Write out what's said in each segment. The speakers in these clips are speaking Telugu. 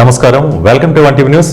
నమస్కారం, welcome to 1 TV news.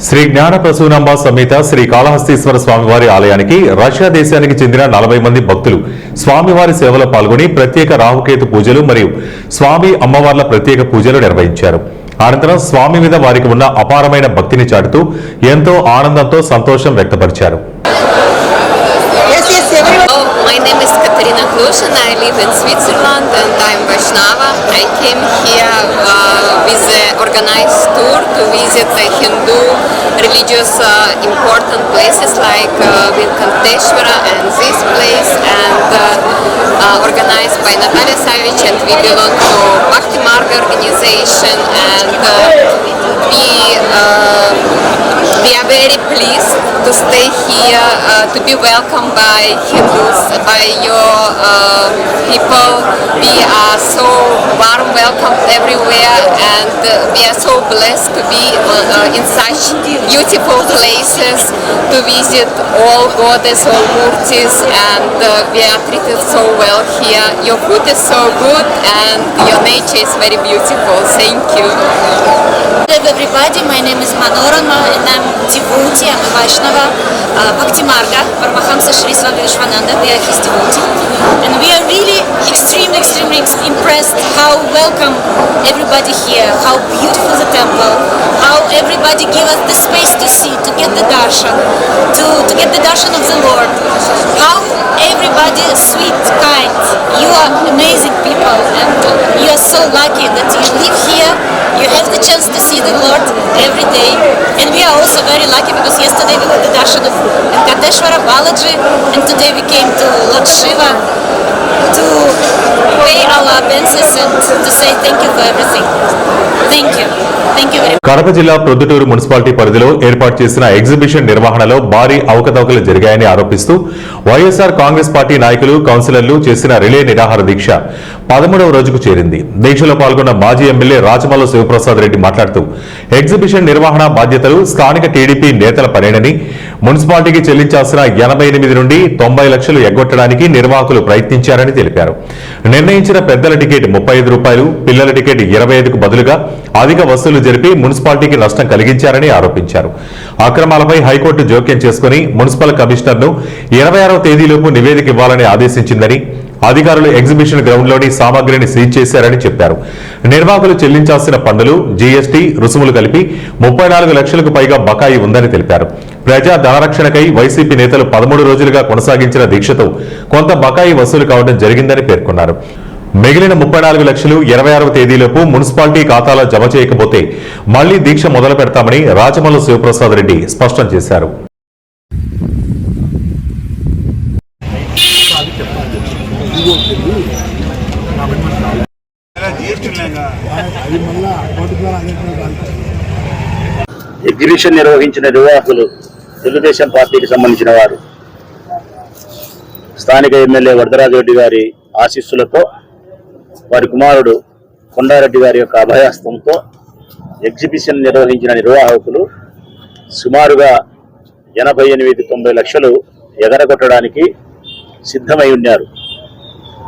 Shri Gnana Prasunamba సమేత శ్రీ కాళహస్తీశ్వర స్వామివారి ఆలయానికి రష్యా దేశానికి చెందిన 40 మంది భక్తులు స్వామివారి సేవలో పాల్గొని ప్రత్యేక రాహుకేతు పూజలు మరియు స్వామి అమ్మవార్ల ప్రత్యేక పూజలు నిర్వహించారు. అనంతరం స్వామి మీద వారికి ఉన్న అపారమైన భక్తిని చాటుతూ ఎంతో ఆనందంతో సంతోషం వ్యక్తపరిచారు. My name is Katarina Klush and I live in Switzerland and I am Vaishnava. I came here with the organized tour to visit the Hindu religious important places like Venkateshwara and this place, and organized by Natalia Savich, and we belong to Bhakti Marga organization, and we are very pleased to stay here, to be welcomed by Hindus, by your people. We are so warm welcomed everywhere, and we are so blessed to be in such beautiful places, to visit all goddess, all murtis, and we are treated so well here. Your food is so good and your nature is very beautiful. Thank you. Hello everybody, my name is Manorama and I'm devotee, I'm a Vaishnava, Bhakti Marga, Paramahamsa Shri Swami Vishwananda, we are his devotee. And we are really extremely impressed how welcome everybody here, how beautiful the temple, how everybody give us the space to see, to get the darshan, to get the darshan of the Lord. How everybody is sweet, kind. You are amazing people and you are so lucky that you live here. You have the chance to see the Lord every day, and we are also very lucky because yesterday we got the darshan of Venkateshwara, Balaji, and today we came to Lord Shiva to pay our obeisances and to say thank you for everything. Thank you. Thank you very much. Kadapa జిల్లా ప్రొద్దుటూరు మున్సిపాలిటీ పరిధిలో ఏర్పాటు చేసిన ఎగ్జిబిషన్ నిర్వహణలో భారీ అవకతవకలు జరిగాయని ఆరోపిస్తూ వైఎస్ఆర్ కాంగ్రెస్ పార్టీ నాయకులు, కౌన్సిలర్లు చేసిన రిలే నిరాహార దీక్ష 13వ రోజుకు చేరింది. దీక్షలో పాల్గొన్న మాజీ ఎమ్మెల్యే రాచమల్లు శివప్రసాద్ రెడ్డి మాట్లాడుతూ ఎగ్జిబిషన్ నిర్వహణ బాధ్యతలు స్థానిక టీడీపీ నేతల పనేనని, మున్సిపాలిటీకి చెల్లించాల్సిన 88 నుండి 90 లక్షలు ఎగ్గొట్టడానికి నిర్వాహకులు ప్రయత్నించారని తెలిపారు. నిర్ణయించిన పెద్దల టికెట్ 35 రూపాయలు, పిల్లల టికెట్ 25కు బదులుగా అధిక వసూలు జరిపి మున్సిపాలిటీకి నష్టం కలిగించారని ఆరోపించారు. అక్రమాలపై హైకోర్టు జోక్యం చేసుకుని మున్సిపల్ కమిషనర్ను 26వ తేదీలోపు నివేదిక ఇవ్వాలని ఆదేశించిందని, అధికారులు ఎగ్జిబిషన్ గ్రౌండ్లోని సామాగ్రిని సీజ్ చేశారని చెప్పారు. నిర్వాహకులు చెల్లించాల్సిన పన్నులు, జీఎస్టీ రుసుములు కలిపి 34 లక్షలకు పైగా బకాయి ఉందని తెలిపారు. ప్రజా ధనరక్షణకై వైసీపీ నేతలు 13 రోజులుగా కొనసాగించిన దీక్షతో కొంత బకాయి వసూలు కావడం జరిగిందని పేర్కొన్నారు. మిగిలిన 34 లక్షలు 26వ తేదీలోపు మున్సిపాలిటీ ఖాతాలో జమ చేయకపోతే మళ్లీ దీక్ష మొదలు పెడతామని రాచమల్లు శివప్రసాద్ రెడ్డి స్పష్టం చేశారు. ఎగ్జిబిషన్ నిర్వహించిన నిర్వాహకులు తెలుగుదేశం పార్టీకి సంబంధించిన వారు స్థానిక ఎమ్మెల్యే వరదరాజరెడ్డి గారి ఆశీస్సులతో, వారి కుమారుడు కొండారెడ్డి గారి యొక్క అభయాస్తంతో ఎగ్జిబిషన్ నిర్వహించిన నిర్వాహకులు సుమారుగా 88-90 లక్షలు ఎగరగొట్టడానికి సిద్ధమై ఉన్నారు.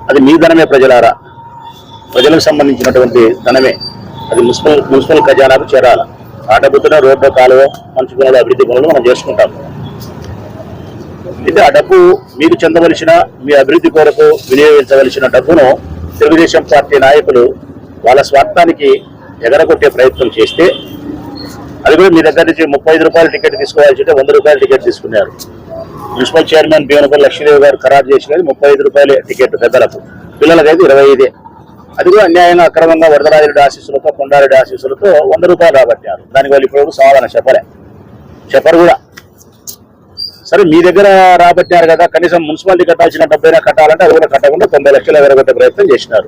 అది మీ ధనమే ప్రజలారా, ప్రజలకు సంబంధించినటువంటి ధనమే. అది మున్సిపల్ ఖజానాకు చేరాల. ఆ డబ్బుతో రోడ్డు, కాలువ, మంచి పనులు, అభివృద్ధి పనులు మనం చేసుకుంటాం. అయితే ఆ డబ్బు మీకు చెందవలసిన, మీ అభివృద్ధి కొరకు వినియోగించవలసిన డబ్బును తెలుగుదేశం పార్టీ నాయకులు వాళ్ళ స్వార్థానికి ఎగరగొట్టే ప్రయత్నం చేస్తే, అది కూడా మీ దగ్గర నుంచి 35 రూపాయల టికెట్ తీసుకోవాల్సి ఉంటే 100 రూపాయల టికెట్ తీసుకున్నారు. మున్సిపల్ చైర్మన్ భీమనపల్లి లక్ష్మీదేవి గారు ఖరారు చేసినది 35 రూపాయల టికెట్ పెద్దలకు, పిల్లలకైతే 25. అది కూడా అన్యాయంగా అక్రమంగా వరదరాజరెడ్డి ఆశీస్సులతో, కొండారెడ్డి ఆశీస్సులతో 100 రూపాయలు రాబట్టారు. దానికి వాళ్ళు ఇప్పుడు సమాధానం చెప్పరు కూడా. సరే, మీ దగ్గర రాబట్టారు కదా, కనీసం మున్సిపాలిటీ కట్టాల్సిన డబ్బైనా కట్టాలంటే అది కూడా కట్టకుండా 90 లక్షలు ఎగరగొట్టే ప్రయత్నం చేసినారు.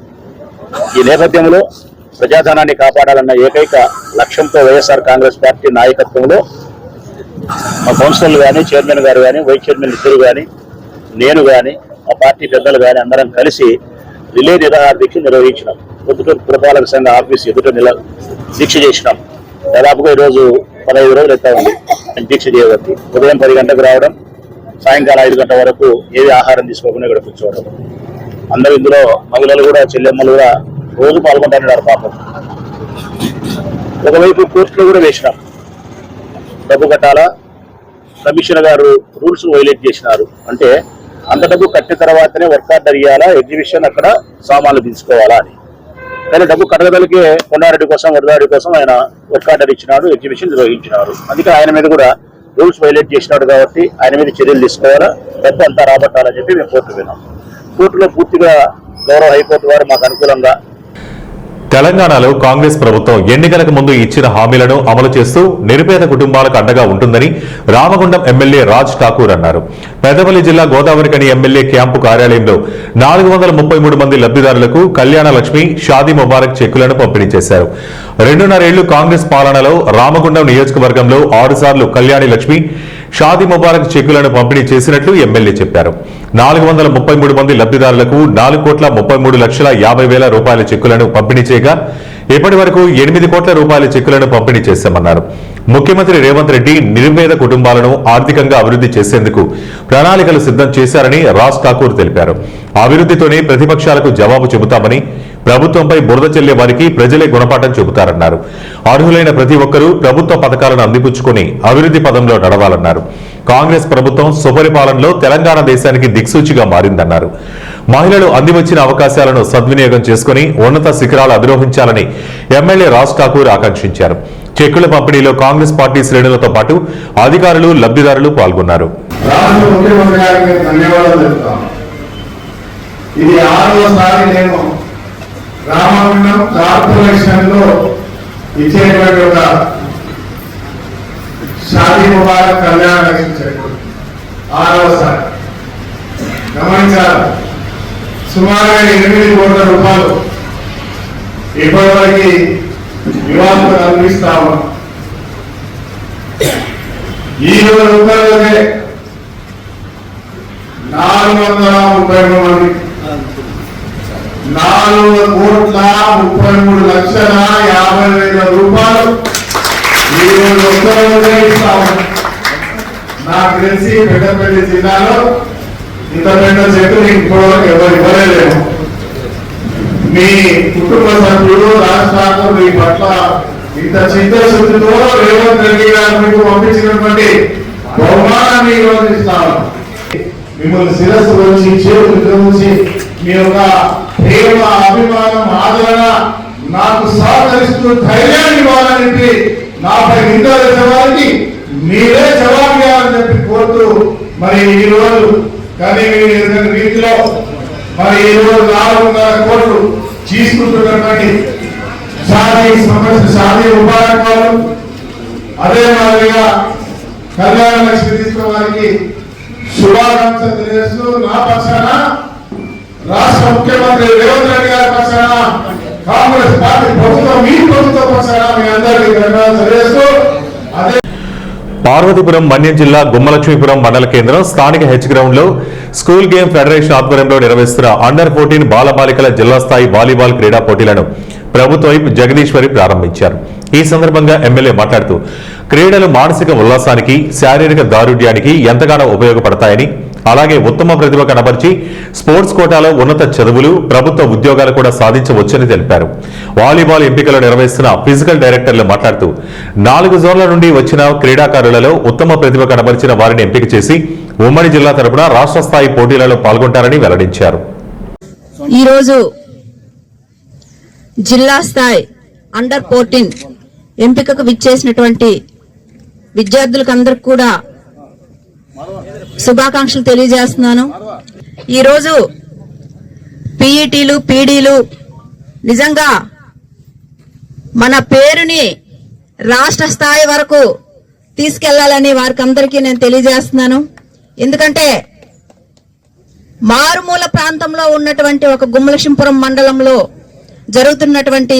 ఈ నేపథ్యంలో ప్రజాధనాన్ని కాపాడాలన్న ఏకైక లక్ష్యంతో వైఎస్ఆర్ కాంగ్రెస్ పార్టీ నాయకత్వంలో మా కౌన్సిలర్లు కానీ, చైర్మన్ గారు కానీ, వైస్ చైర్మన్ ఇద్దరు కానీ, నేను కానీ, మా పార్టీ పెద్దలు కానీ అందరం కలిసి రిలే నిరాహార దీక్ష నిర్వహించినాం. పొద్దుటూరు పురపాలక సంఘ ఆఫీస్ ఎదుట దీక్ష చేసినాం. దాదాపుగా ఈరోజు 15 రోజులు ఎత్తా ఉంది దీక్ష చేయబట్టి. ఉదయం 10 గంటలకు రావడం, సాయంకాలం 5 గంటల వరకు ఏది ఆహారం తీసుకోకుండా ఇక్కడ కూర్చోవడం. అందరూ ఇందులో మహిళలు కూడా, చెల్లెమ్మలు కూడా రోజు పాల్గొంటున్నారు పాపం. ఒకవైపు కోర్టులో కూడా వేసినాం, డబ్బు కట్టాలా, కమిషనర్ గారు రూల్స్ వైలేట్ చేసినారు. అంటే అంత డబ్బు కట్టిన తర్వాతనే వర్క్ ఆర్డర్ ఇవ్వాలా, ఎగ్జిబిషన్ అక్కడ సామాన్లు తీసుకోవాలా అని. కానీ డబ్బు కట్టగలిగే కొండారెడ్డి కోసం, వరదారెడ్డి కోసం ఆయన వర్క్ ఆర్డర్ ఇచ్చినాడు, ఎగ్జిబిషన్ నిర్వహించినారు. అందుకే ఆయన మీద కూడా రూల్స్ వైలేట్ చేసినాడు కాబట్టి ఆయన మీద చర్యలు తీసుకోవాలా, డబ్బు అంతా రాబట్టాలని చెప్పి మేము కోర్టు విన్నాం. కోర్టులో పూర్తిగా గౌరవ హైకోర్టు వారు మాకు అనుకూలంగా తెలంగాణలో కాంగ్రెస్ ప్రభుత్వం ఎన్నికలకు ముందు ఇచ్చిన హామీలను అమలు చేస్తూ నిరుపేద కుటుంబాలకు అండగా ఉంటుందని రామగుండం ఎమ్మెల్యే రాజ్ ఠాకూర్ అన్నారు. పెద్దపల్లి జిల్లా గోదావరిఖని ఎమ్మెల్యే క్యాంపు కార్యాలయంలో 433 మంది లబ్ధిదారులకు కళ్యాణ లక్ష్మి, షాదీ ముబారక్ చెక్కులను పంపిణీ చేశారు. 2.5 ఏళ్లు కాంగ్రెస్ పాలనలో రామగుండం నియోజకవర్గంలో 6 సార్లు కళ్యాణి లక్ష్మి, షాదీ ముబారక్ చెక్కులను పంపిణీ చేసినట్లు ఎమ్మెల్యే చెప్పారు. 433 మంది లబ్ధిదారులకు 4,33,50,000 రూపాయల చెక్కులను పంపిణీ చేయగా ఇప్పటి వరకు 8 కోట్ల రూపాయల చెక్కులను పంపిణీ చేశామన్నారు. ముఖ్యమంత్రి రేవంత్ రెడ్డి నిరుపేద కుటుంబాలను ఆర్థికంగా అభివృద్ధి చేసేందుకు ప్రణాళికలు సిద్ధం చేశారని రాజ్ ఠాకూర్ తెలిపారు. అభివృద్ధితోనే ప్రతిపక్షాలకు జవాబు చెబుతామని, ప్రభుత్వంపై బురద చెల్లే వారికి ప్రజలే గుణపాఠం చెబుతారన్నారు. అర్హులైన ప్రతి ఒక్కరూ ప్రభుత్వ పథకాలను అందిపుచ్చుకుని అభివృద్ధి పదంలో నడవాలన్నారు. కాంగ్రెస్ ప్రభుత్వం సుపరిపాలనలో తెలంగాణ దేశానికి దిక్సూచిగా మారిందన్నారు. మహిళలు అందివచ్చిన అవకాశాలను సద్వినియోగం చేసుకుని ఉన్నత శిఖరాలు అధిరోహించాలని ఎమ్మెల్యే రాజ్ ఠాకూర్ ఆకాంక్షించారు. చెక్కుల పంపిణీలో కాంగ్రెస్ పార్టీ శ్రేణులతో పాటు అధికారులు, లబ్ధిదారులు పాల్గొన్నారు. రాష్ట్ర ముఖ్యమంత్రి గారికి ధన్యవాదాలు చెప్తాను. ఇది 6వసారి నేను రామగుండం కార్పొరేషన్ లో ఇచ్చేటువంటి ఒక షాదీ ముబారక్ కళ్యాణ లక్ష్మి చెక్కు 6వసారి గమనించాలి. సుమారుగా 8 కోట్ల రూపాయలు ఇప్పటివరకు వివాదాలు అందిస్తాము. ఈ రూపాయలకే 433 మంది 4,33,50,000 రూపాయలు ఈ రోజు ఒక్కరోజే ఇస్తాము. నాకు తెలిసి పెద్దపల్లి జిల్లాలో ఇంత పెద్ద చెక్కులు ఇప్పటివరకు ఎవరు ఇవ్వలేము. మీ కుటుంబ సభ్యులు, రాష్ట్రాలు మీ పట్ల ఇంత చిత్తశుద్ధితో రేవంత్ రెడ్డి గారు మీకు పంపించినటువంటి బహుమానాన్ని ఈరోజు ఇస్తాను. మిమ్మల్ని శిరస్సు వచ్చి, చేతులు ఉంచి మీ యొక్క ప్రేమ, అభిమానం, ఆదరణ నాకు సహకరిస్తూ ధైర్యాన్ని ఇవ్వాలని, నాపై నిందలేసే వారికి మీరే జవాబు ఇవ్వాలని చెప్పి కోరుతూ, మరి ఈ రోజు కానీ రీతిలో మరి ఈ రోజు 4.5 కోట్లు తీసుకుంటున్నటువంటి షాదీ ముబారక్ వాళ్ళు, అదే మాదిరిగా కళ్యాణ లక్ష్మి తీసుకోవడానికి శుభాకాంక్షలు తెలియజేస్తూ నా పక్షాన, రాష్ట్ర ముఖ్యమంత్రి రేవంత్ రెడ్డి గారి పక్షాన, కాంగ్రెస్ పార్టీ ప్రభుత్వం, మీ ప్రభుత్వ పక్షాన మీ అందరికీ ధన్యవాదాలు తెలియజేస్తూ, అదే పార్వతీపురం మన్యం జిల్లా గుమ్మలక్ష్మీపురం మండల కేంద్రం స్థానిక హెచ్ గ్రౌండ్ లో స్కూల్ గేమ్ ఫెడరేషన్ ఆధ్వర్యంలో నిర్వహిస్తున్న అండర్ 14 బాలబాలికల జిల్లా స్థాయి వాలీబాల్ క్రీడా పోటీలను ప్రభుత్వ వైపు జగదీశ్వరి ప్రారంభించారు. ఈ సందర్భంగా ఎమ్మెల్యే మాట్లాడుతూ క్రీడలు మానసిక ఉల్లాసానికి, శారీరక దారుఢ్యానికి ఎంతగానో ఉపయోగపడతాయని, అలాగే ఉత్తమ ప్రతిభ కనబర్చి స్పోర్ట్స్ కోటాలో ఉన్నత చదువులు, ప్రభుత్వ ఉద్యోగాలు కూడా సాధించవచ్చని తెలిపారు. వాలీబాల్ ఎంపికలు నిర్వహిస్తున్న ఫిజికల్ డైరెక్టర్లు మాట్లాడుతూ 4 జోన్ల నుండి వచ్చిన క్రీడాకారులలో ఉత్తమ ప్రతిభ కనబరిచిన వారిని ఎంపిక చేసి ఉమ్మడి జిల్లా తరపున రాష్ట్ర స్థాయి పోటీలలో పాల్గొంటారని వెల్లడించారు. ఈరోజు జిల్లా స్థాయి అండర్ 14 ఎంపికకు విచ్చేసినటువంటి విద్యార్థులకు అందరికి కూడా శుభాకాంక్షలు తెలియజేస్తున్నాను. ఈరోజు పీఈటీలు, పీడీలు నిజంగా మన పేరుని రాష్ట్ర స్థాయి వరకు తీసుకెళ్లాలని వారికి అందరికీ నేను తెలియజేస్తున్నాను. ఎందుకంటే మారుమూల ప్రాంతంలో ఉన్నటువంటి ఒక గుమ్మలక్ష్మీపురం మండలంలో జరుగుతున్నటువంటి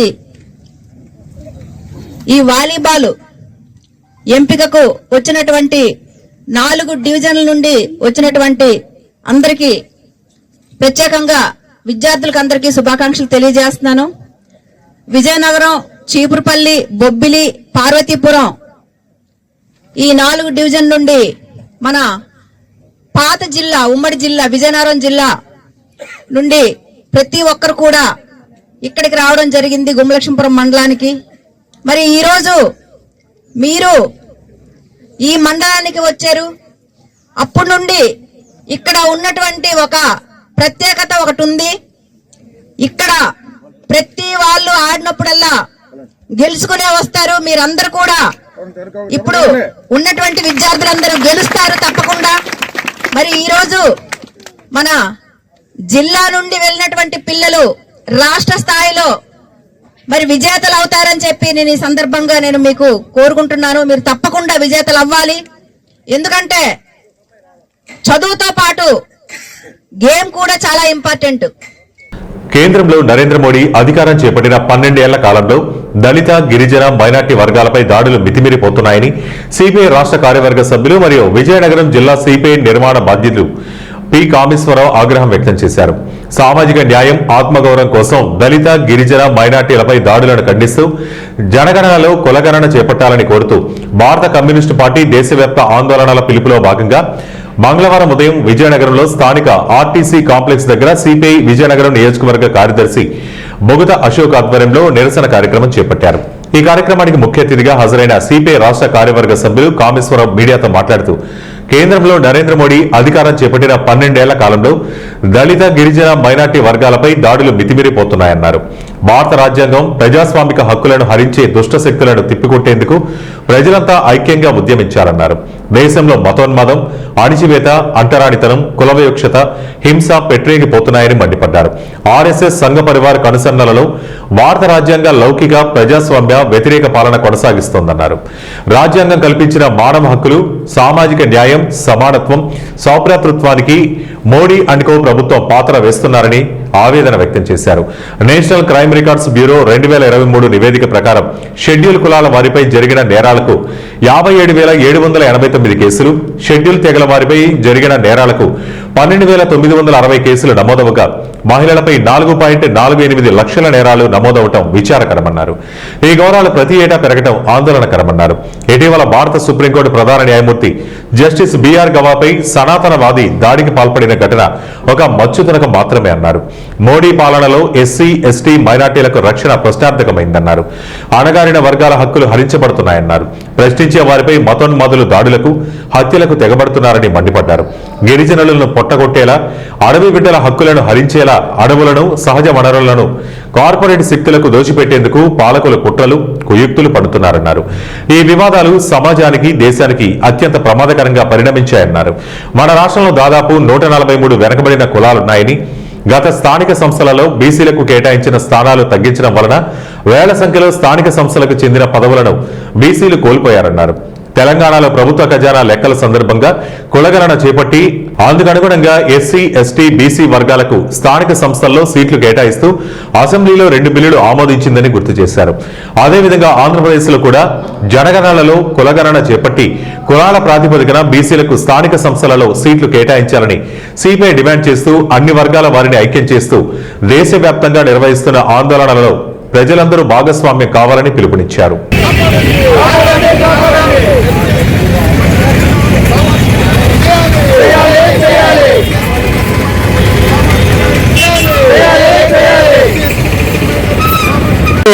ఈ వాలీబాల్ ఎంపికకు వచ్చినటువంటి 4 డివిజన్ల నుండి వచ్చినటువంటి అందరికీ ప్రత్యేకంగా విద్యార్థులకు అందరికీ శుభాకాంక్షలు తెలియజేస్తున్నాను. విజయనగరం, చీపురుపల్లి, బొబ్బిలి, పార్వతీపురం ఈ 4 డివిజన్ నుండి మన పాత జిల్లా, ఉమ్మడి జిల్లా విజయనగరం జిల్లా నుండి ప్రతి ఒక్కరు కూడా ఇక్కడికి రావడం జరిగింది గుమ్మలక్ష్మీపురం మండలానికి. మరి ఈరోజు మీరు ఈ మండలానికి వచ్చారు. అప్పటి నుండి ఇక్కడ ఉన్నటువంటి ఒక ప్రత్యేకత ఒకటి ఉంది. ఇక్కడ ప్రతి వాళ్ళు ఆడినప్పుడల్లా గెలుచుకునే వస్తారు. మీరందరూ కూడా ఇప్పుడు ఉన్నటువంటి విద్యార్థులందరూ గెలుస్తారు తప్పకుండా. మరి ఈరోజు మన జిల్లా నుండి వెళ్ళినటువంటి పిల్లలు రాష్ట్ర స్థాయిలో మరి విజేతలు అవుతారని చెప్పి నేను ఈ సందర్భంగా నేను మీకు కోరుకుంటున్నాను. మీరు తప్పకుండా విజేతలు అవ్వాలి. ఎందుకంటే చదువుతో పాటు గేమ్ కూడా చాలా ఇంపార్టెంట్. కేంద్రంలో నరేంద్ర మోడీ అధికారం చేపట్టిన 12 ఏళ్ల కాలంలో దళిత, గిరిజన, మైనార్టీ వర్గాలపై దాడులు మితిమీరిపోతున్నాయని సిపిఐ రాష్ట్ర కార్యవర్గ సభ్యులు మరియు విజయనగరం జిల్లా సిపిఐ నిర్మాణ బాధ్యులు పి కామేశ్వరరావు ఆగ్రహం వ్యక్తం చేశారు. సామాజిక న్యాయం, ఆత్మగౌరవం కోసం దళిత, గిరిజన, మైనార్టీలపై దాడులను ఖండిస్తూ జనగణనలో కులగణన చేపట్టాలని కోరుతూ భారత కమ్యూనిస్టు పార్టీ దేశవ్యాప్త ఆందోళనల పిలుపులో భాగంగా మంగళవారం ఉదయం విజయనగరంలో స్థానిక ఆర్టీసీ కాంప్లెక్స్ దగ్గర సిపిఐ విజయనగరం నియోజకవర్గ కార్యదర్శి బొగుత అశోక్ ఆధ్వర్యంలో నిరసన కార్యక్రమం చేపట్టారు. ఈ కార్యక్రమానికి ముఖ్య అతిథిగా హాజరైన సిపిఐ రాష్ట్ర కార్యవర్గ సభ్యులు కామేశ్వరరావు మీడియాతో మాట్లాడుతూ కేంద్రంలో నరేంద్ర మోడీ అధికారం చేపట్టిన 12 ఏళ్ల కాలంలో దళిత, గిరిజన, మైనార్టీ వర్గాలపై దాడులు మితిమీరిపోతున్నాయన్నారు. భారత రాజ్యాంగం ప్రజాస్వామిక హక్కులను హరించే దుష్ట శక్తులను తిప్పికొట్టేందుకు ప్రజలంతా ఐక్యంగా ఉద్యమించారన్నారు. దేశంలో మతోన్మాదం, అణిచివేత, అంటరానితనం, కులవివక్షత, హింస పెట్టరేగిపోతున్నాయని మండిపడ్డారు. ఆర్ఎస్ఎస్ సంఘ పరివార కనుసన్నలలో భారత రాజ్యాంగ లౌకిక, ప్రజాస్వామ్య వ్యతిరేక పాలన కొనసాగిస్తోందన్నారు. రాజ్యాంగం కల్పించిన మానవ హక్కులు, సామాజిక న్యాయం, సమానత్వం, సౌభ్రాతృత్వానికి మోడీ అండ్ కో ప్రభుత్వం పాత్ర వేస్తున్నారని ఆవేదన వ్యక్తం చేశారు. నేషనల్ క్రైమ్ రికార్డ్స్ బ్యూరో 2023 నివేదిక ప్రకారం షెడ్యూల్ కులాల వారిపై జరిగిన నేరాలకు 57,789 కేసులు, షెడ్యూల్ తెగల వారిపై జరిగిన నేరాలకు 12,960 కేసులు నమోదవగా మహిళలపై 4.48 లక్షల నేరాలు నమోదవటం విచారకరమన్నారు. ఈ గౌరవాలు ప్రతి ఏటా పెరగడం ఆందోళనకరమన్నారు. ఇటీవల భారత సుప్రీంకోర్టు ప్రధాన న్యాయమూర్తి జస్టిస్ బిఆర్ గవాపై సనాతనవాది దాడికి పాల్పడిన ఘటన ఒక మచ్చుతునక మాత్రమే అన్నారు. మోడీ పాలనలో ఎస్సీ, ఎస్టీ, మైనార్టీలకు రక్షణ ప్రశ్నార్థకమైందన్నారు. అణగారిన వర్గాల హక్కులు హరించబడుతున్నాయన్నారు. ప్రశ్నించే వారిపై మతోన్మాదులు దాడులకు, హత్యలకు తెగబడుతున్నారని మండిపడ్డారు. గిరిజనులను పొట్టగొట్టేలా, అడవి బిడ్డల హక్కులను హరించేలా అడవులను, సహజ వనరులను కార్పొరేట్ శక్తులకు దోచిపెట్టేందుకు పాలకులు కుట్రలు, కుయుక్తులు పడుతున్నారన్నారు. ఈ వివాదాలు సమాజానికి, దేశానికి అత్యంత ప్రమాదకరంగా పరిణమించాయన్నారు. మన రాష్ట్రంలో దాదాపు 143 వెనకబడిన కులాలున్నాయని, గత స్థానిక సంస్థలలో బీసీలకు కేటాయించిన స్థానాలు తగ్గించడం వలన వేల సంఖ్యలో స్థానిక సంస్థలకు చెందిన పదవులను బీసీలు కోల్పోయారన్నారు. తెలంగాణలో ప్రభుత్వ ఖజానా లెక్కల సందర్భంగా కులగణన చేపట్టి అందుకనుగుణంగా ఎస్సీ, ఎస్టీ, బీసీ వర్గాలకు స్థానిక సంస్థల్లో సీట్లు కేటాయిస్తూ అసెంబ్లీలో 2 బిల్లులు ఆమోదించిందని గుర్తు చేశారు. అదేవిధంగా ఆంధ్రప్రదేశ్లో కూడా జనగణనలో కులగణన చేపట్టి కులాల ప్రాతిపదికన బీసీలకు స్థానిక సంస్థలలో సీట్లు కేటాయించాలని సిపిఐ డిమాండ్ చేస్తూ అన్ని వర్గాల వారిని ఐక్యం చేస్తూ దేశవ్యాప్తంగా నిర్వహిస్తున్న ఆందోళనలలో ప్రజలందరూ భాగస్వామ్యం కావాలని పిలుపునిచ్చారు.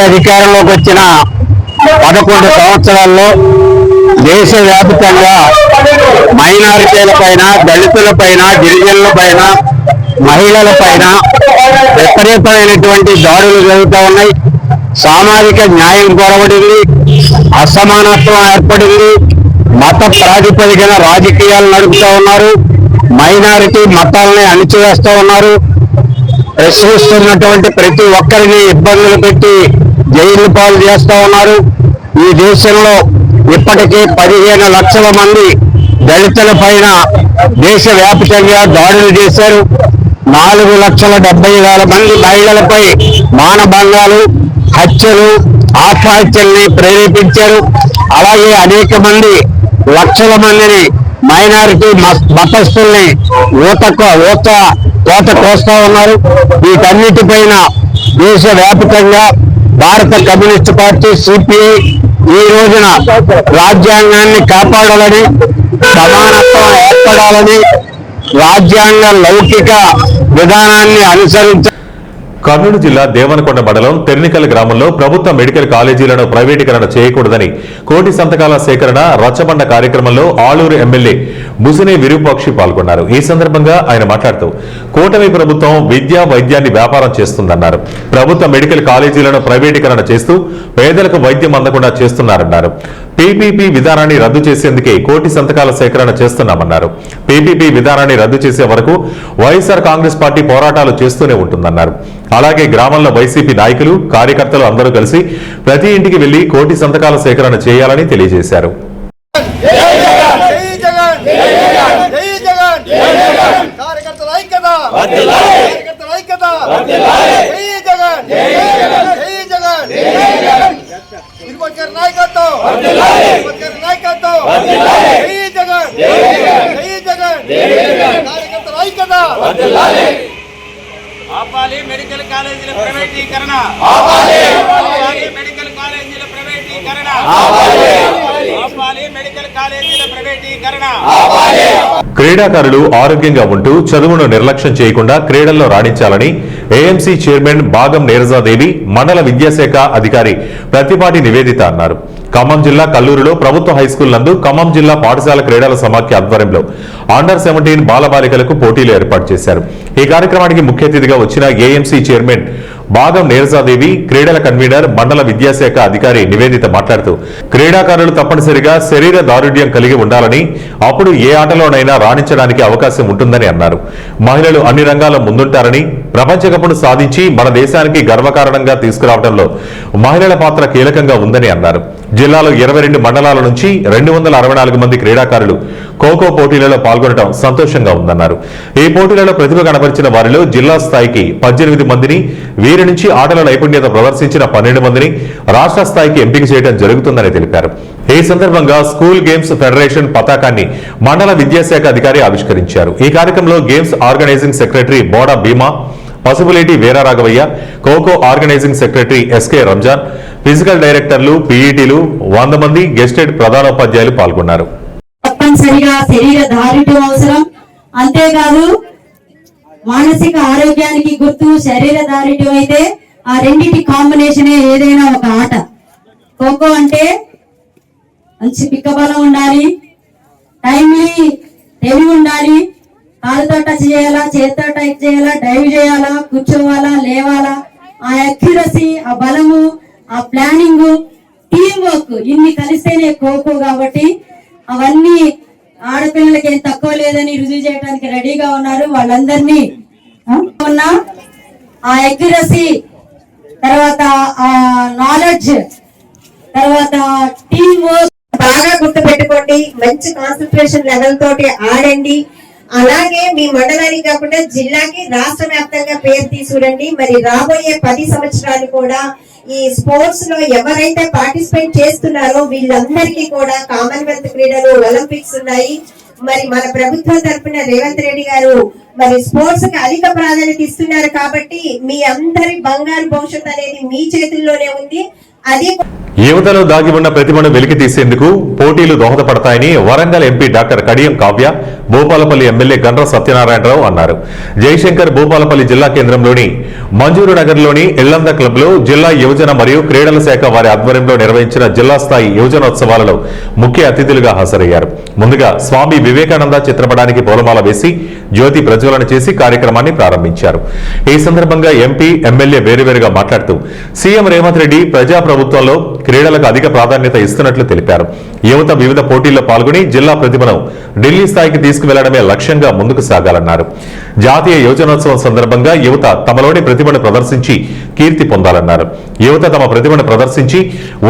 అధికారంలోకి వచ్చిన 11 సంవత్సరాల్లో దేశవ్యాప్తంగా మైనారిటీల పైన, దళితుల పైన, గిరిజనుల పైన, మహిళల పైన విపరీతమైనటువంటి దాడులు జరుగుతూ ఉన్నాయి. సామాజిక న్యాయం కొరవడింది, అసమానత్వం ఏర్పడింది, మత ప్రాతిపదికన రాజకీయాలు నడుపుతూ ఉన్నారు, మైనారిటీ మతాలని అణిచివేస్తూ ఉన్నారు, ప్రశ్నిస్తున్నటువంటి ప్రతి ఒక్కరిని ఇబ్బందులు పెట్టి జైలు పాలు చేస్తూ ఉన్నారు. ఈ దేశంలో ఇప్పటికీ 15 లక్షల మంది దళితుల పైన దేశవ్యాప్తంగా దాడులు చేశారు. 4,70,000 మంది మహిళలపై మానభంగాలు, హత్యలు, ఆత్మహత్యల్ని ప్రేరేపించారు. అలాగే అనేక మంది లక్షల మందిని మైనారిటీ మతస్థుల్ని కోత కోస్తా ఉన్నారు. వీటన్నిటిపైన దేశవ్యాప్తంగా భారత కమ్యూనిస్ట్ పార్టీ సిపిఐ ఈ రోజున రాజ్యాంగాన్ని కాపాడాలని, సమానత్వం ఏర్పడాలని, రాజ్యాంగ లౌకిక విధానాన్ని అనుసరించాలని కర్నూలు జిల్లా దేవనకొండ మండలం తెర్నికల్ గ్రామంలో ప్రభుత్వ మెడికల్ కాలేజీలను ప్రైవేటీకరణ చేయకూడదని కోటి సంతకాల సేకరణ రచ్చబండ కార్యక్రమంలో ఆలూరు ఎమ్మెల్యే ముసినే విరూపాక్షి పాల్గొన్నారు. ఈ సందర్భంగా ఆయన మాట్లాడుతూ కూటమి ప్రభుత్వం విద్యా వైద్యాన్ని వ్యాపారం చేస్తుందన్నారు. ప్రభుత్వ మెడికల్ కాలేజీలను ప్రైవేటీకరణ చేస్తూ పేదలకు వైద్యం అందకుండా చేస్తున్నారన్నారు. పీపీపీ విధానాన్ని రద్దు చేసేందుకే కోటి సంతకాల సేకరణ చేస్తున్నామన్నారు. పీపీపీ విధానాన్ని రద్దు చేసే వరకు వైఎస్ఆర్ కాంగ్రెస్ పార్టీ పోరాటాలు చేస్తూనే ఉంటుందన్నారు. అలాగే గ్రామంలో వైసీపీ నాయకులు, కార్యకర్తలు అందరూ కలిసి ప్రతి ఇంటికి వెళ్లి కోటి సంతకాల సేకరణ చేయాలని తెలియజేశారు. ఆపాలి మెడికల్ కాలేజీల ప్రైవేటీకరణ, ఆపాలి మెడికల్ కాలేజీల ప్రైవేటీకరణ, ఆపాలి మెడికల్ కాలేజీల ప్రైవేటీకరణ. క్రీడాకారులు ఆరోగ్యంగా ఉంటూ చదువును నిర్లక్ష్యం చేయకుండా క్రీడల్లో రాణించాలని ఏఎంసీ చైర్మన్ భాగం నీరజాదేవి, మండల విద్యాశాఖ అధికారి ప్రతిపాటి నివేదిత అన్నారు. ఖమ్మం జిల్లా కల్లూరులో ప్రభుత్వ హైస్కూల్ నందు ఖమ్మం జిల్లా పాఠశాల క్రీడల సమాఖ్య ఆధ్వర్యంలో అండర్ 17 బాలబాలికలకు పోటీలు ఏర్పాటు చేశారు. ఈ కార్యక్రమానికి ముఖ్య అతిథిగా వచ్చిన ఏఎంసీ చైర్మన్ భాగం నీరజాదేవి, క్రీడల కన్వీనర్ మండల విద్యాశాఖ అధికారి నివేదిత మాట్లాడుతూ క్రీడాకారులు తప్పనిసరిగా శరీర దారుఢ్యం కలిగి ఉండాలని, అప్పుడు ఏ ఆటలోనైనా రాణించడానికి అవకాశం ఉంటుందని అన్నారు. మహిళలు అన్ని రంగాల్లో ముందుంటారని, ప్రపంచ కప్ను సాధించి మన దేశానికి గర్వకారణంగా తీసుకురావడంలో మహిళల పాత్ర కీలకంగా ఉందని అన్నారు. జిల్లాలో 22 మండలాల నుంచి 264 మంది క్రీడాకారులు ఖోఖో పోటీలలో పాల్గొనడం సంతోషంగా ఉందన్నారు. ఈ పోటీలలో ప్రతిభ కనబరిచిన వారిలో జిల్లా స్థాయికి 18 మందిని, వీరి నుంచి ఆటల నైపుణ్యత ప్రదర్శించిన 12 మందిని రాష్ట్ర స్థాయికి ఎంపిక చేయడం జరుగుతుందని తెలిపారు. ఈ సందర్భంగా స్కూల్ గేమ్స్ ఫెడరేషన్ పతాకాన్ని మండల విద్యాశాఖ అధికారి ఆవిష్కరించారు. ఈ కార్యక్రమంలో games organizing secretary Boda Bheema, Pasupuleti Veeraraghavaiah, kho kho organizing secretary SK Ramzan, physical డైరెక్టర్లు, పీఈటీలు, 100 మంది గెస్టెడ్ ప్రధానోపాధ్యాయులు పాల్గొన్నారు. తప్పనిసరిగా శరీర దారుఢ్యం అవసరం. అంతేకాదు మానసిక ఆరోగ్యానికి గుర్తు శరీర దారుఢ్యం అయితే ఆ రెండింటి కాంబినేషనే ఏదైనా ఒక ఆట. ఖోఖో అంటే మంచి పిక్కబలం ఉండాలి, టైమ్లీ తెలివి ఉండాలి, కాలుతో టచ్ చేయాలా, చేతితో టచ్ చేయాలా, డైవ్ చేయాలా, కూర్చోవాలా, లేవాలా, ఆ అక్యురసీ, ఆ బలము, ఆ ప్లానింగ్, టీమ్ వర్క్ ఇన్ని కలిస్తేనే ఖోఖో. కాబట్టి అవన్నీ ఆడపిల్లలకి ఏం తక్కువ లేదని రుజువు చేయడానికి రెడీగా ఉన్నారు. వాళ్ళందరినీ ఉన్న ఆ అక్యురసీ, తర్వాత ఆ నాలెడ్జ్, తర్వాత టీమ్ వర్క్ బాగా గుర్తు పెట్టుకోండి. మంచి కాన్సన్ట్రేషన్ లెవెల్ తోటి ఆడండి. అలాగే మీ మండలానికి కాకుండా జిల్లాకి రాష్ట్ర వ్యాప్తంగా పేరు తీసుకురండి. మరి రాబోయే 10 సంవత్సరాలు కూడా ఈ స్పోర్ట్స్ లో ఎవరైతే పార్టిసిపేట్ చేస్తున్నారో వీళ్ళందరికీ కూడా కామన్వెల్త్ క్రీడలు, ఒలింపిక్స్ ఉన్నాయి. మరి మన ప్రభుత్వం తరఫున రేవంత్ రెడ్డి గారు మరి స్పోర్ట్స్ కి అధిక ప్రాధాన్యత ఇస్తున్నారు. కాబట్టి మీ అందరి బంగారు భవిష్యత్తు అనేది మీ చేతుల్లోనే ఉంది. అది యువతలో దాగి ఉన్న ప్రతిభను వెలికి తీసేందుకు పోటీలు దోహదపడతాయని Warangal MP doctor Kadiyam Kavya, Bhupalpally MLA Gandra Satyanarayana Rao అన్నారు. జయశంకర్ భూపాలపల్లి జిల్లా కేంద్రంలోని మంజూరు నగర్లోని ఎల్లంద క్లబ్ లో జిల్లా యువజన మరియు క్రీడల శాఖ వారి ఆధ్వర్యంలో నిర్వహించిన జిల్లా స్థాయి యువజనోత్సవాలలో ముఖ్య అతిథులుగా హాజరయ్యారు. ముందుగా స్వామి వివేకానంద చిత్రపటానికి పూలమాల వేసి జ్యోతి ప్రజ్వలన చేసి కార్యక్రమాన్ని ప్రారంభించారు. ఈ సందర్భంగా ఎంపీ, ఎమ్మెల్యే వేరువేరుగా మాట్లాడుతూ సీఎం రేవంత్ రెడ్డి ప్రజాప్రభుత్వంలో క్రీడలకు అధిక ప్రాధాన్యత ఇస్తున్నట్లు తెలిపారు. యువత వివిధ పోటీల్లో పాల్గొని జిల్లా ప్రతిభను ఢిల్లీ స్థాయికి తీసుకువెళ్లడమే లక్ష్యంగా ముందుకు సాగాలన్నారు. జాతీయ యువజనోత్సవం సందర్భంగా యువత తమలోని ప్రతిభను ప్రదర్శించి కీర్తి పొందాలన్నారు. యువత తమ ప్రతిభను ప్రదర్శించి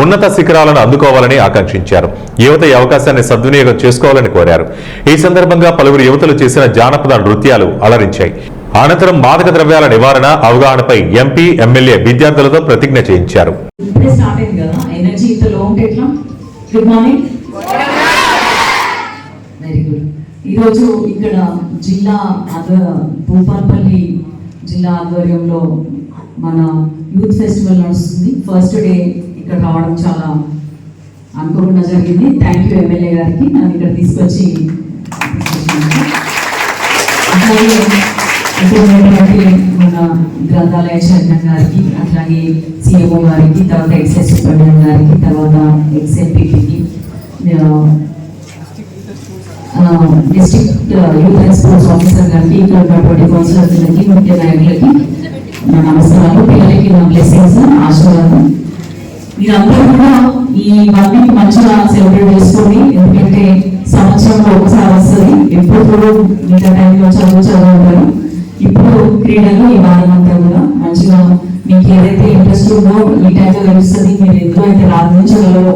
ఉన్నత శిఖరాలను అందుకోవాలని ఆకాంక్షించారు. యువత ఈ అవకాశాన్ని సద్వినియోగం చేసుకోవాలని కోరారు. ఈ సందర్భంగా పలువురు యువతలు చేసిన జానపద నృత్యాలు అలరించాయి. అనంతరం మాదక ద్రవ్యాల నివారణ, అవగాహనపై ఎంపీ, ఎమ్మెల్యే విద్యార్థులతో ప్రతిజ్ఞ చేయించారు. Very good. ఈరోజు ఇక్కడ జిల్లా భూపాలపల్లి జిల్లా ఆధ్వర్యంలో మన యూత్ ఫెస్టివల్ నడుస్తుంది. ఫస్ట్ డే ఇక్కడ రావడం చాలా అనుకోకుండా జరిగింది. థ్యాంక్ యూ ఎమ్మెల్యే గారికి నన్ను ఇక్కడ తీసుకొచ్చి అట్లాగే మన గ్రంథాలయ చైర్మన్ గారికి, అట్లాగే సిఎంఓ గారికి, తర్వాత ఎక్సైజ్ సూపరింటెండెంట్ గారికి, తర్వాత ఎక్స్ఎంపీకి, district youth and sports officer గారికి, ఇక్కడ ఉన్నటువంటి కౌన్సిలర్లకి, ముఖ్య నాయకులకి నా నమస్కారాలు. పిల్లలకి నా బ్లెస్సింగ్స్, ఆశీర్వాదం. మీరందరూ కూడా ఈ 1 వీక్ మంచిగా సెలబ్రేట్ చేసుకోండి. ఎందుకంటే సంవత్సరంలో ఒకసారి వస్తుంది. ఎప్పుడు మిగతా టైంలో చదువుతారు. ఇప్పుడు క్రీడలు ఈ వారం అంతా కూడా మంచిగా మీకు ఏదైతే ఇంట్రెస్ట్ ఉందో ఈ టైంలో తెలుస్తుంది. మీరు ఎందులో అయితే రాణించగలరో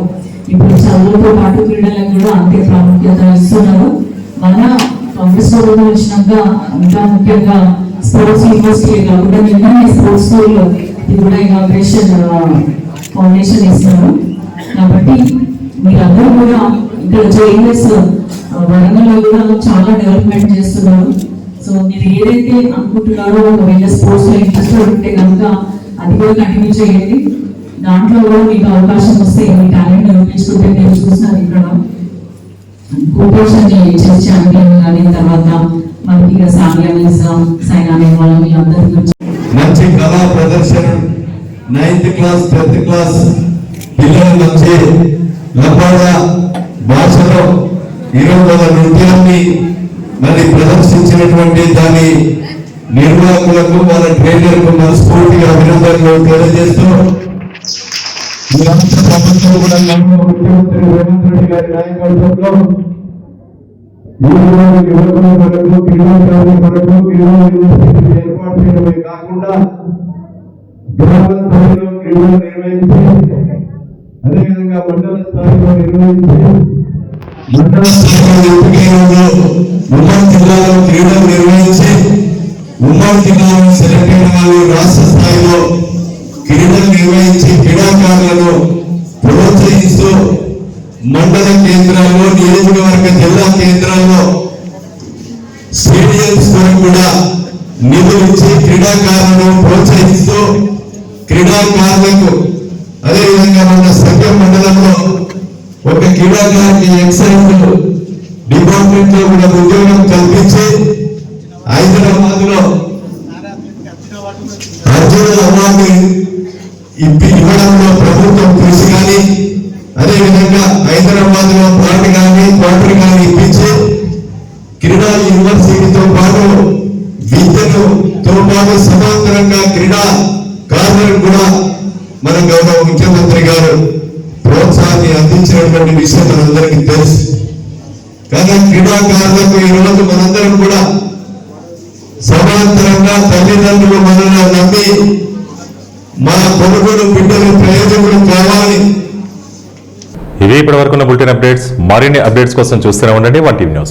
ఇప్పుడు చదువులతో పాటు క్రీడలకు కూడా అంతే ప్రాముఖ్యత ఇస్తున్నారు. మన కాంగ్రెస్ ప్రభుత్వం వచ్చినాక ఇంకా ముఖ్యంగా స్పోర్ట్స్ యూనివర్సిటీ కాకుండా నిన్న స్పోర్ట్స్ స్కూల్ ఇది కూడా ఇనాగ్రేషన్ ఫౌండేషన్ ఇస్తున్నారు. కాబట్టి మీరందరూ కూడా ఇక్కడ జేఎస్ వరంగల్లో కూడా చాలా డెవలప్మెంట్ చేస్తున్నారు. సో మీరు ఏదైతే అనుకుంటున్నారో ఒకవేళ స్పోర్ట్స్ లో ఇంట్రెస్ట్ ఉంటే కనుక అది కూడా కంటిన్యూ చేయండి. దాంట్లో కూడా మీకు అవకాశం వస్తే మీ టాలెంట్ నిరూపించుకుంటే నేను చూస్తున్నాను ఇక్కడ కోఆపరేషన్ చెస్ ఛాంపియన్ కానీ, తర్వాత మనకి సానియా మిర్జా, సైనా నెహ్వాల్ వీళ్ళందరి గురించి మంచి కళా ప్రదర్శన 9th క్లాస్ 10th క్లాస్ పిల్లల నుంచి లబాడ భాషలో ఈరోజు నృత్యాన్ని మరి ప్రదర్శించినటువంటి దాని నిర్వాహకులకు, వాళ్ళ ట్రైనర్కు మనస్ఫూర్తిగా అభినందనలు తెలియజేస్తూ ఈ రాష్ట్ర ప్రభుత్వం కూడా ముఖ్యమంత్రి రేవంత్ రెడ్డి గారి నాయకత్వంలో యువకుల కొరకు, క్రీడాకారుల కొరకు క్రీడా యూనివర్సిటీ ఏర్పాటు చేయడమే కాకుండా గ్రామ స్థాయిలో క్రీడలు నిర్వహించి, అదేవిధంగా మండల స్థాయిలో నిర్వహించి, మండల స్థాయిలో ఉమ్మడి జిల్లాలో క్రీడలు నిర్వహించి, ఉమ్మడి జిల్లాలో సెలెక్ట్ అయిన వాళ్ళు రాష్ట్ర స్థాయిలో క్రీడలు నిర్వహించి క్రీడాకారులను ప్రోత్సహిస్తూ మండల కేంద్రాల్లో, నియోజకవర్గ జిల్లా కేంద్రాల్లో స్టేడియంస్ వరకు కూడా నిధులు ఇచ్చి క్రీడాకారులను ప్రోత్సహిస్తూ క్రీడాకారులకు, అదేవిధంగా మన సంఘం మండలంలో ఒక క్రీడాకారునికి ఎక్సైజ్ డిపార్ట్మెంట్ లో కూడా ఉద్యోగం కల్పించి హైదరాబాద్ లో అర్జున అవార్డు ఇవ్వడంలో ప్రభుత్వం కృషి కానీ, అదేవిధంగా హైదరాబాద్ లో ప్లాట్ కానీ క్వార్టర్ కానీ ఇప్పించి క్రీడా యూనివర్సిటీతో పాటు విద్యతో పాటు సమాంతరంగా క్రీడా కార్మికులకు కూడా మన గౌరవ ముఖ్యమంత్రి గారు ప్రోత్సాహాన్ని అందించినటువంటి విషయం మనందరికీ తెలుసు. కానీ క్రీడాకారులకు ఈ రోజు మనందరం కూడా సమాంతరంగా తల్లిదండ్రులు మనల్ని నమ్మి మన కొడుకులు బిడ్డలు ప్రయోజకులు కావాలి. ఇవి ఇప్పటి వరకున్న బులెటిన్ అప్డేట్స్. మరిన్ని అప్డేట్స్ కోసం చూస్తూనే ఉండండి 1 టీవీ న్యూస్.